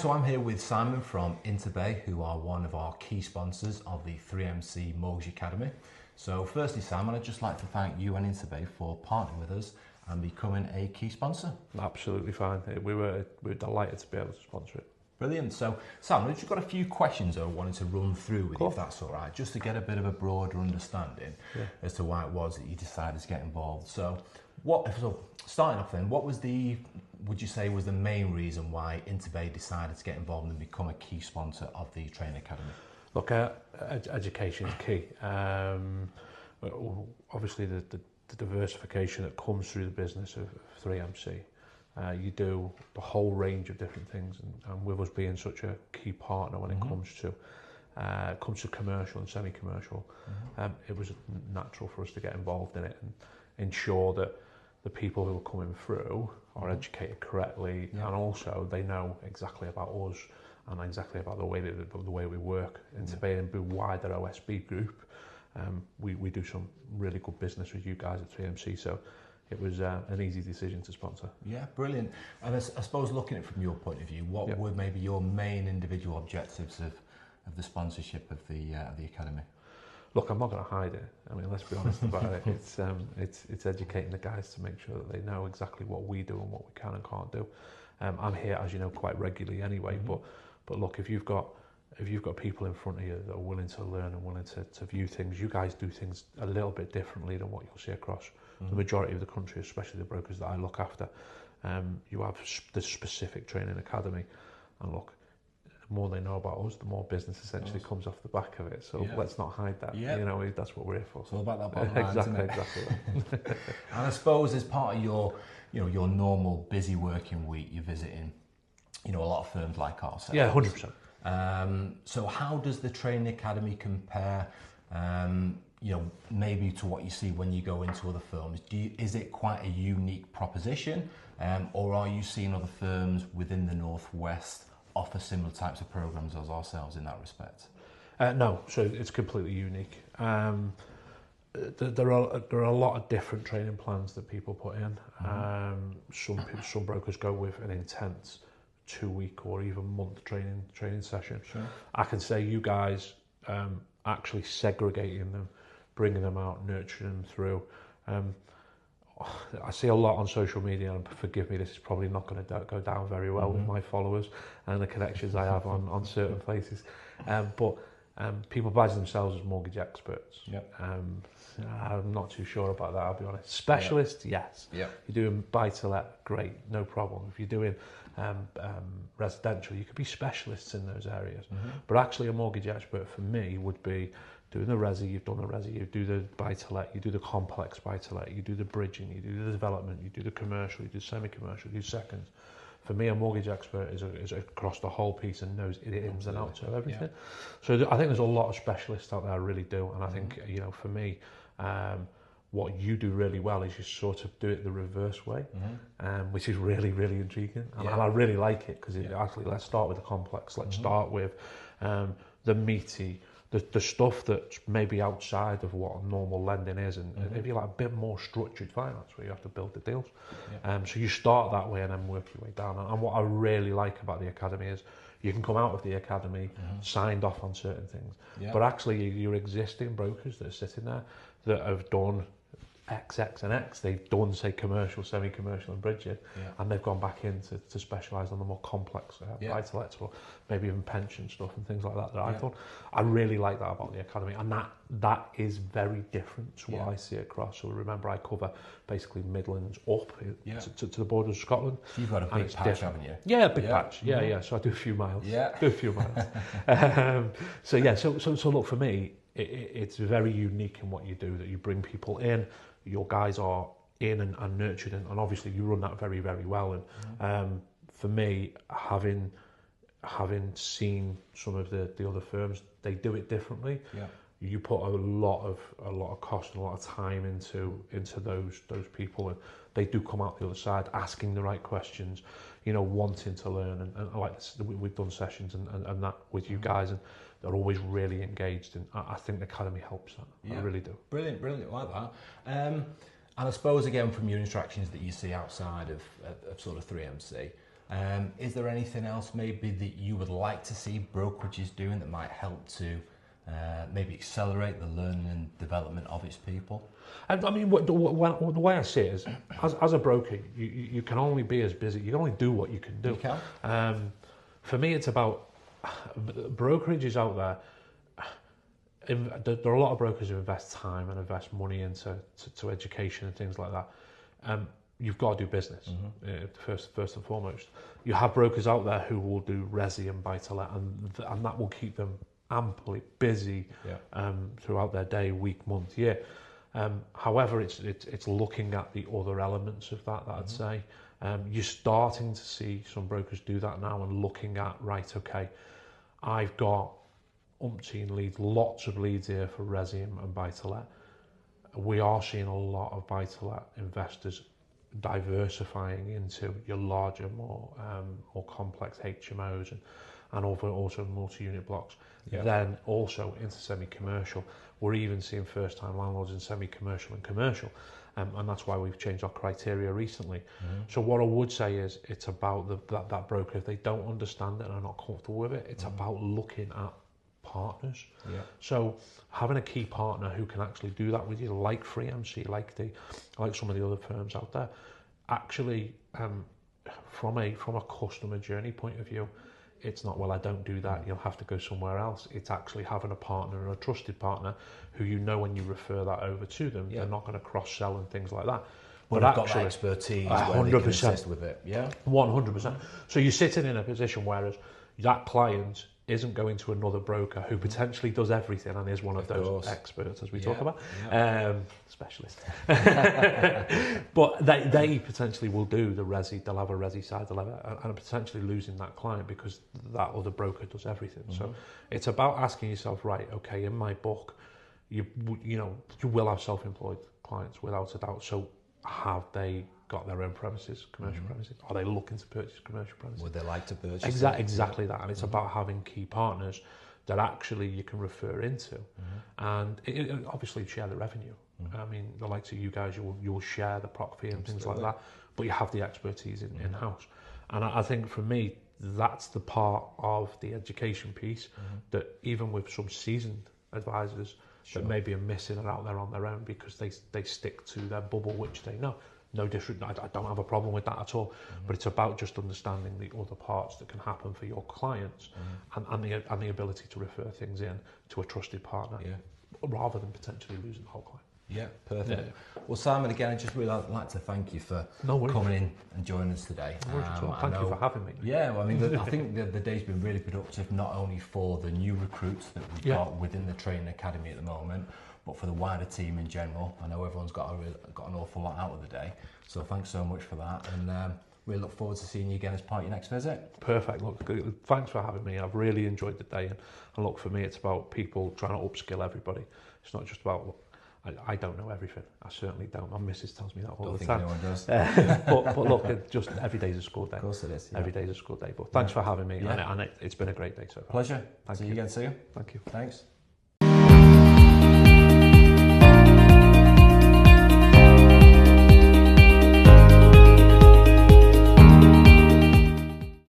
so I'm here with Simon from InterBay, who are one of our key sponsors of the 3MC Mortgage Academy. So firstly, Simon, I'd just like to thank you and InterBay for partnering with us and becoming a key sponsor. Absolutely fine. We were delighted to be able to sponsor it. Brilliant. So, Simon, we've just got a few questions I wanted to run through with you, if that's all right, just to get a bit of a broader understanding as to why it was that you decided to get involved. So, starting off then, what was would you say was the main reason why InterBay decided to get involved and become a key sponsor of the Training Academy? Look, education is key. Obviously, the diversification that comes through the business of 3MC. You do the whole range of different things, and with us being such a key partner when it comes to commercial and semi-commercial, it was natural for us to get involved in it and ensure that the people who are coming through are educated correctly, and also they know exactly about us and exactly about the way we work. InterBay and the wider OSB group, we do some really good business with you guys at 3MC, so it was an easy decision to sponsor. Yeah, brilliant. And I suppose looking at it from your point of view, what were maybe your main individual objectives of the sponsorship of the academy? Look, I'm not going to hide it. I mean, let's be honest about it. It's educating the guys to make sure that they know exactly what we do and what we can and can't do. I'm here, as you know, quite regularly anyway. But look, if you've got people in front of you that are willing to learn and willing to view things, you guys do things a little bit differently than what you'll see across the majority of the country, especially the brokers that I look after. You have the specific training academy, and look, the more they know about us, the more business essentially comes off the back of it. So let's not hide that. You know, that's what we're here for. It's all about that bottom line, exactly. And I suppose as part of your normal busy working week, you're visiting, a lot of firms like ourselves. Yeah, 100%. So how does the Training Academy compare, maybe to what you see when you go into other firms? Is it quite a unique proposition, or are you seeing other firms within the Northwest offer similar types of programs as ourselves in that respect? No, so it's completely unique. There are a lot of different training plans that people put in. Some brokers go with an intense 2-week or even month training session. Sure. I can say you guys actually segregating them, bringing them out, nurturing them through. I see a lot on social media, and forgive me, this is probably not going to go down very well with my followers and the connections I have on certain places. But people badge themselves as mortgage experts. Yep. I'm not too sure about that, I'll be honest. Specialist, yes. Yep. You're doing buy-to-let, great, no problem. If you're doing residential, you could be specialists in those areas. But actually a mortgage expert for me would be doing the resi, you've done the resi, you do the buy-to-let, you do the complex buy-to-let, you do the bridging, you do the development, you do the commercial, you do semi-commercial, you do seconds. For me, a mortgage expert is across the whole piece and knows it ins and outs of everything. So I think there's a lot of specialists out there, I really do. And I think, for me, what you do really well is you sort of do it the reverse way, which is really, really intriguing. And I really like it because actually, let's start with the complex. Let's start with the meaty, the stuff that's maybe outside of what normal lending is, and if you like a bit more structured finance where you have to build the deals. So you start that way and then work your way down. And what I really like about the academy is you can come out of the academy signed off on certain things, but actually your existing brokers that are sitting there that have done X, X and X, they've done, say, commercial, semi-commercial and bridging, and they've gone back in to specialise on the more complex buy-to-lets or maybe even pension stuff and things like that I've done. I really like that about the academy, and that is very different to what I see across. So remember, I cover basically Midlands up to the borders of Scotland. You've got a big patch, haven't you? Yeah, a big patch. Yeah. So I do a few miles. So look, for me, it's very unique in what you do, that you bring people in, your guys are in and nurtured, and obviously you run that very, very well. And for me, having seen some of the other firms, they do it differently. You put a lot of cost and a lot of time into those people, and they do come out the other side asking the right questions, wanting to learn. And like this, we've done sessions and that with you guys, and they're always really engaged, and I think the academy helps that. I really do. Brilliant, like that. And I suppose again from your interactions that you see outside of sort of 3MC, Is there anything else maybe that you would like to see brokerages doing that might help to maybe accelerate the learning and development of its people? I mean, the way I see it is, as a broker, you can only be as busy. You can only do what you can do. You can. For me, it's about brokerages out there. There are a lot of brokers who invest time and invest money into education and things like that. You've got to do business first and foremost. You have brokers out there who will do resi and buy-to-let, and that will keep them amply busy throughout their day, week, month, year. However, it's looking at the other elements of that I'd say. You're starting to see some brokers do that now and looking at, right, okay, I've got umpteen leads, lots of leads here for resi and buy-to-let. We are seeing a lot of buy-to-let investors diversifying into your larger, more complex HMOs and also multi-unit blocks. Then also into semi-commercial. We're even seeing first-time landlords in semi-commercial and commercial, and that's why we've changed our criteria recently. So what I would say is, it's about that broker, if they don't understand it and are not comfortable with it, it's about looking at partners. So having a key partner who can actually do that with you, like 3MC, like some of the other firms out there, actually from a customer journey point of view, it's not, well, I don't do that, you'll have to go somewhere else. It's actually having a partner and a trusted partner who, you know, when you refer that over to them, they're not going to cross-sell and things like that. But they've got that expertise where they can assist with it. 100%. So you're sitting in a position whereas that client isn't going to another broker who potentially does everything and is one of those experts, as we talk about, specialist. But they potentially will do the resi, they'll have a resi side, and potentially losing that client because that other broker does everything. So it's about asking yourself, right, okay, in my book, you will have self-employed clients without a doubt. So have they got their own premises, commercial premises? Are they looking to purchase commercial premises? Would they like to purchase exactly that? And it's about having key partners that actually you can refer into, and it obviously share the revenue. I mean, the likes of you guys, you'll share the prop fee and things like that, but you have the expertise in-house. And I think for me, that's the part of the education piece that even with some seasoned advisors that maybe are missing and out there on their own because they stick to their bubble, which they know. No different, I don't have a problem with that at all, but it's about just understanding the other parts that can happen for your clients and the ability to refer things in to a trusted partner rather than potentially losing the whole client. Yeah, perfect. Well, Simon, again, I'd just really like to thank you for coming in and joining us today. Thank you for having me. Yeah, well, I mean, I think the day's been really productive, not only for the new recruits that we've got within the training academy at the moment, but for the wider team in general. I know everyone's got an awful lot out of the day, so thanks so much for that, and we look forward to seeing you again as part of your next visit. Perfect. Look, thanks for having me. I've really enjoyed the day, and look, for me, it's about people trying to upskill everybody. It's not just about, look, I don't know everything. I certainly don't. My missus tells me that all the time. No one does. but look, just every day's a school day. Of course it is. Every day's a school day. But thanks for having me, and it's been a great day so far. Pleasure. Thank you. See you again soon. Thank you. Thanks.